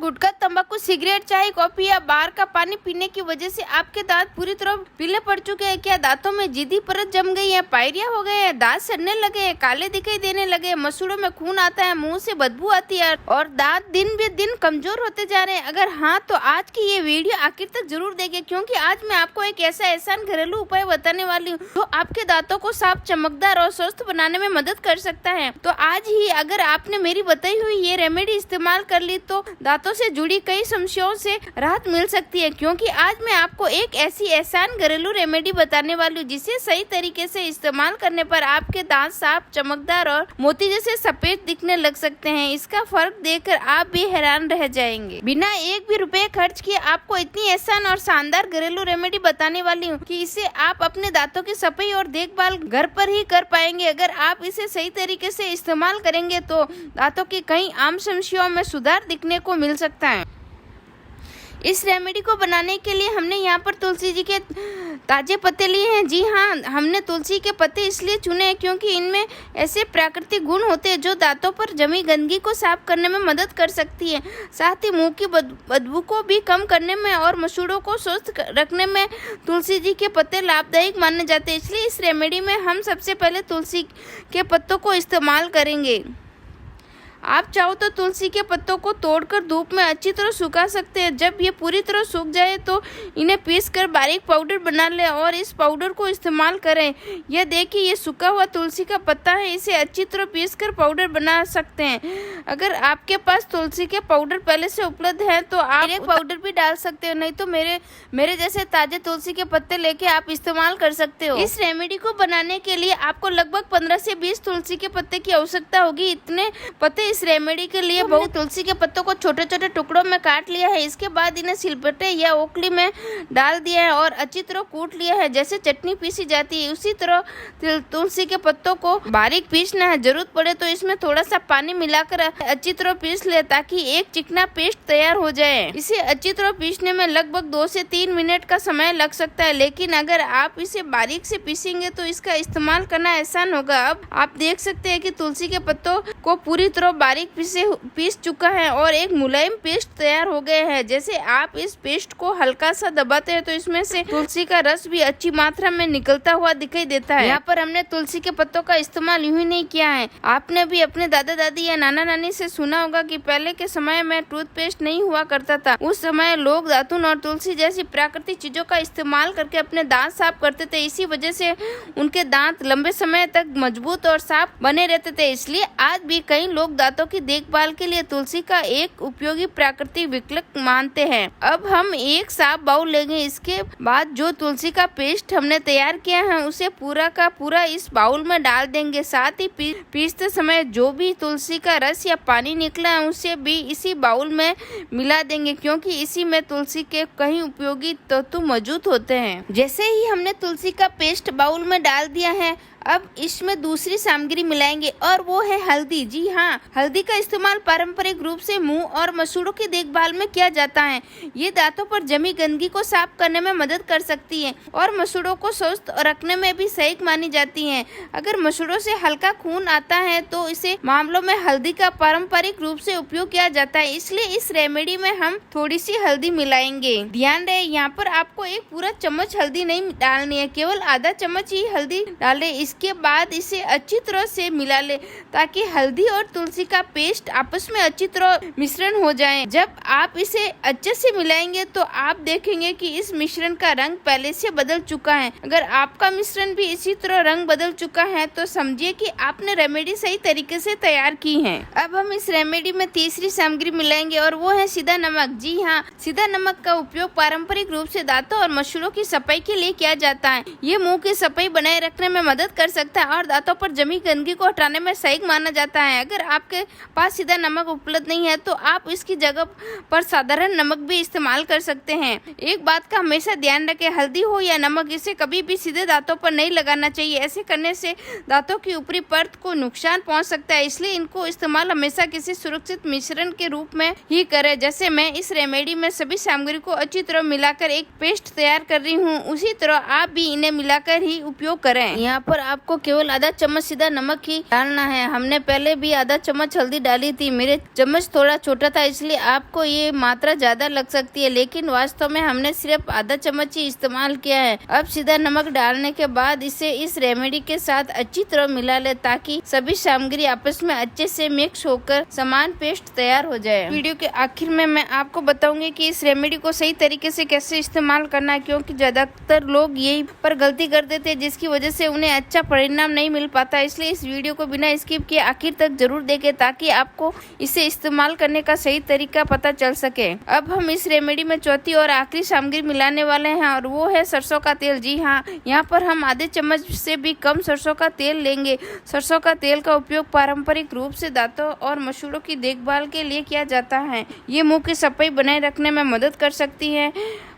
गुटखा, तंबाकू, सिगरेट, चाय, कॉफी या बाहर का पानी पीने की वजह से आपके दांत पूरी तरह पीले पड़ चुके हैं? क्या दांतों में जिद्दी परत जम गई है, पायरिया हो गए हैं, दांत सड़ने लगे हैं, काले दिखाई देने लगे हैं, मसूड़ों में खून आता है, मुंह से बदबू आती है और दांत दिन बे दिन कमजोर होते जा रहे हैं? अगर हाँ तो आज की ये वीडियो आखिर तक जरूर देखें, क्योंकि आज मैं आपको एक ऐसा आसान घरेलू उपाय बताने वाली हूँ जो आपके दांतों को साफ, चमकदार और स्वस्थ बनाने में मदद कर सकता है। तो आज ही अगर आपने मेरी बताई हुई ये रेमेडी इस्तेमाल कर ली तो दांतों से जुड़ी कई समस्याओं से राहत मिल सकती है, क्योंकि आज मैं आपको एक ऐसी आसान घरेलू रेमेडी बताने वाली हूँ जिसे सही तरीके से इस्तेमाल करने पर आपके दांत साफ, चमकदार और मोती जैसे सफेद दिखने लग सकते हैं। इसका फर्क देखकर आप भी हैरान रह जाएंगे। बिना एक भी रुपए खर्च किए आपको इतनी आसान और शानदार घरेलू रेमेडी बताने वाली हूँ कि इसे आप अपने दांतों की सफाई और देखभाल घर पर ही कर पाएंगे। अगर आप इसे सही तरीके से इस्तेमाल करेंगे तो दांतों की कई आम समस्याओं में सुधार दिखने को मिल सकता है। इस रेमेडी को बनाने के लिए हमने यहाँ पर तुलसी जी के ताजे पत्ते लिए हैं। जी हाँ, हमने तुलसी के पत्ते इसलिए चुने हैं क्योंकि इनमें ऐसे प्राकृतिक गुण होते हैं जो दांतों पर जमी गंदगी को साफ करने में मदद कर सकती है। साथ ही मुंह की बदबू को भी कम करने में और मसूड़ों को स्वस्थ रखने में तुलसी जी के पत्ते लाभदायक माने जाते हैं। इसलिए इस रेमेडी में हम सबसे पहले तुलसी के पत्तों को इस्तेमाल करेंगे। आप चाहो तो तुलसी के पत्तों को तोड़कर धूप में अच्छी तरह सुखा सकते हैं। जब ये पूरी तरह सूख जाए तो इन्हें पीसकर बारीक पाउडर बना लें और इस पाउडर को इस्तेमाल करें। यह देखिए, ये सूखा हुआ तुलसी का पत्ता है, इसे अच्छी तरह पीसकर पाउडर बना सकते हैं। अगर आपके पास तुलसी के पाउडर पहले से उपलब्ध है तो आप एक पाउडर भी डाल सकते हो, नहीं तो मेरे जैसे ताजे तुलसी के पत्ते लेके आप इस्तेमाल कर सकते हो। इस रेमेडी को बनाने के लिए आपको लगभग 15 से 20 तुलसी के पत्ते की आवश्यकता होगी। इतने पत्ते इस रेमेडी के लिए बहुत। तुलसी के पत्तों को छोटे छोटे टुकड़ों में काट लिया है। इसके बाद इन्हें सिलबट्टे या ओखली में डाल दिया है और अच्छी तरह कूट लिया है। जैसे चटनी पीसी जाती है उसी तरह तुलसी के पत्तों को बारीक पीसना है। जरूरत पड़े तो इसमें थोड़ा सा पानी मिलाकर अच्छी तरह पीस ले ताकि एक चिकना पेस्ट तैयार हो जाए। इसे अच्छी तरह पीसने में लगभग 2 से 3 मिनट का समय लग सकता है, लेकिन अगर आप इसे बारीक से पीसेंगे तो इसका इस्तेमाल करना आसान होगा। अब आप देख सकते हैं कि तुलसी के पत्तों को पूरी तरह बारीक पीस चुका है और एक मुलायम पेस्ट तैयार हो गया है। जैसे आप इस पेस्ट को हल्का सा दबाते हैं तो इसमें से तुलसी का रस भी अच्छी मात्रा में निकलता हुआ दिखाई देता है। यहाँ पर हमने तुलसी के पत्तों का इस्तेमाल यूं ही नहीं किया है। आपने भी अपने दादा दादी या नाना नानी से सुना होगा कि पहले के समय में टूथपेस्ट नहीं हुआ करता था। उस समय लोग दातुन और तुलसी जैसी प्राकृतिक चीजों का इस्तेमाल करके अपने दांत साफ करते थे। इसी वजह से उनके दांत लंबे समय तक मजबूत और साफ बने रहते थे। इसलिए आज भी कई लोग दांतों की देखभाल के लिए तुलसी का एक उपयोगी प्राकृतिक विकल्प मानते हैं। अब हम एक साफ बाउल लेंगे। इसके बाद जो तुलसी का पेस्ट हमने तैयार किया है उसे पूरा का पूरा इस बाउल में डाल देंगे। साथ ही पीसते समय जो भी तुलसी का रस या पानी निकला है उसे भी इसी बाउल में मिला देंगे, क्योंकि इसी में तुलसी के कई उपयोगी तत्व मौजूद होते हैं। जैसे ही हमने तुलसी का पेस्ट बाउल में डाल दिया है, अब इसमें दूसरी सामग्री मिलाएंगे और वो है हल्दी। जी हाँ, हल्दी का इस्तेमाल पारंपरिक रूप से मुंह और मसूड़ों की देखभाल में किया जाता है। ये दांतों पर जमी गंदगी को साफ करने में मदद कर सकती है और मसूड़ों को स्वस्थ रखने में भी सहायक मानी जाती है। अगर मसूड़ों से हल्का खून आता है तो इसे मामलों में हल्दी का पारंपरिक रूप से उपयोग किया जाता है। इसलिए इस रेमेडी में हम थोड़ी सी हल्दी मिलाएंगे। ध्यान रहे, यहाँ पर आपको एक पूरा चम्मच हल्दी नहीं डालनी है, केवल आधा चम्मच ही हल्दी डालें। इसके बाद इसे अच्छी तरह से मिला ले ताकि हल्दी और तुलसी का पेस्ट आपस में अच्छी तरह मिश्रण हो जाए। जब आप इसे अच्छे से मिलाएंगे तो आप देखेंगे कि इस मिश्रण का रंग पहले से बदल चुका है। अगर आपका मिश्रण भी इसी तरह रंग बदल चुका है तो समझिए कि आपने रेमेडी सही तरीके से तैयार की है। अब हम इस रेमेडी में तीसरी सामग्री मिलाएंगे और वो है सीधा नमक। जी हाँ, सीधा नमक का उपयोग पारंपरिक रूप से दांतों और मसूड़ों की सफाई के लिए किया जाता है। ये मुंह की सफाई बनाए रखने में मदद कर सकता है और दांतों पर जमी गंदगी को हटाने में सहायक माना जाता है। अगर आपके पास सीधा नमक उपलब्ध नहीं है तो आप इसकी जगह पर साधारण नमक भी इस्तेमाल कर सकते हैं। एक बात का हमेशा ध्यान रखें, हल्दी हो या नमक, इसे कभी भी सीधे दांतों पर नहीं लगाना चाहिए। ऐसे करने से दांतों की ऊपरी परत को नुकसान पहुंच सकता है। इसलिए इनको इस्तेमाल हमेशा किसी सुरक्षित मिश्रण के रूप में ही करें। जैसे मैं इस रेमेडी में सभी सामग्री को अच्छी तरह मिलाकर एक पेस्ट तैयार कर रही हूँ, उसी तरह आप भी इन्हें मिलाकर ही उपयोग करें। यहाँ पर आपको केवल आधा चम्मच सीधा नमक ही डालना है। हमने पहले भी आधा चम्मच हल्दी डाली थी। मेरे चम्मच थोड़ा छोटा था इसलिए आपको ये मात्रा ज्यादा लग सकती है, लेकिन वास्तव में हमने सिर्फ आधा चम्मच ही इस्तेमाल किया है। अब सीधा नमक डालने के बाद इसे इस रेमेडी के साथ अच्छी तरह मिला ले ताकि सभी सामग्री आपस में अच्छे से मिक्स होकर समान पेस्ट तैयार हो जाए। वीडियो के आखिर में मैं आपको बताऊंगी कि इस रेमेडी को सही तरीके से कैसे इस्तेमाल करना है, क्योंकि ज्यादातर लोग यही पर गलती कर देते हैं जिसकी वजह से उन्हें अच्छा परिणाम नहीं मिल पाता। इसलिए इस वीडियो को बिना स्किप किए आखिर तक जरूर देखें ताकि आपको इसे इस्तेमाल करने का सही तरीका पता चल सके। अब हम इस रेमेडी में चौथी और आखिरी सामग्री मिलाने वाले हैं और वो है सरसों का तेल। जी हाँ, यहाँ पर हम आधे चम्मच से भी कम सरसों का तेल लेंगे। सरसों का तेल का उपयोग पारंपरिक रूप से दांतों और मसूड़ों की देखभाल के लिए किया जाता है। ये मुंह की सफाई बनाए रखने में मदद कर सकती है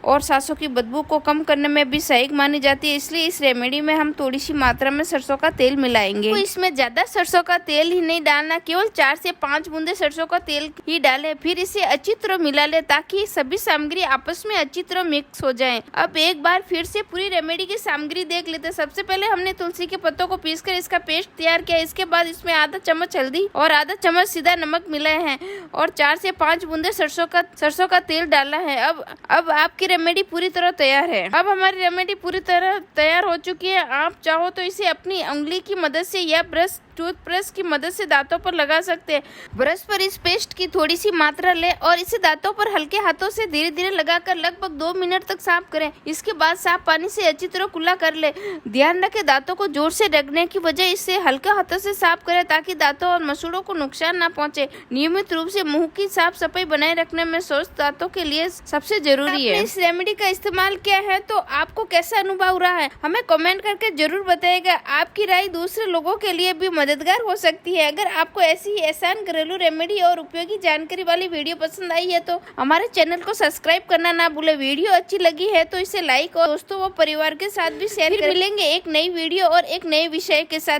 और सांसों की बदबू को कम करने में भी सहायक मानी जाती है। इसलिए इस रेमेडी में हम थोड़ी सी मात्रा में सरसों का तेल मिलाएंगे। तो इसमें ज्यादा सरसों का तेल ही नहीं डालना, केवल 4 से 5 बूंदे सरसों का तेल ही डालें। फिर इसे अच्छी तरह मिला ले ताकि सभी सामग्री आपस में अच्छी तरह मिक्स हो जाए। अब एक बार फिर से पूरी रेमेडी की सामग्री देख लेते हैं। सबसे पहले हमने तुलसी के पत्तों को पीसकर इसका पेस्ट तैयार किया। इसके बाद इसमें आधा चम्मच हल्दी और आधा चम्मच सीधा नमक मिलाए हैं और 4 से 5 बूंदे सरसों का तेल डाला है। अब आपकी रेमेडी पूरी तरह तैयार है। अब हमारी रेमेडी पूरी तरह तैयार हो चुकी है। आप चाहो तो इसे अपनी उंगली की मदद से या टूथब्रश की मदद से दांतों पर लगा सकते हैं। ब्रश पर इस पेस्ट की थोड़ी सी मात्रा लें और इसे दांतों पर हल्के हाथों से धीरे धीरे लगाकर लगभग 2 मिनट तक साफ करें। इसके बाद साफ पानी से अच्छी तरह कुल्ला कर ले। ध्यान रखें, दांतों को जोर से रगड़ने की बजाय इसे हल्के हाथों से साफ करें ताकि दांतों और मसूड़ों को नुकसान न पहुंचे। नियमित रूप से मुंह की साफ सफाई बनाए रखने में स्वस्थ दांतों के लिए सबसे जरूरी है। इस रेमेडी का इस्तेमाल किया है तो आपको कैसा अनुभव रहा है हमें कमेंट करके जरूर बताइएगा। आपकी राय दूसरे लोगों के लिए भी मददगार हो सकती है। अगर आपको ऐसी ही आसान घरेलू रेमेडी और उपयोगी जानकारी वाली वीडियो पसंद आई है तो हमारे चैनल को सब्सक्राइब करना ना भूले। वीडियो अच्छी लगी है तो इसे लाइक और दोस्तों व परिवार के साथ भी शेयर करें। मिलेंगे एक नई वीडियो और एक नए विषय के साथ।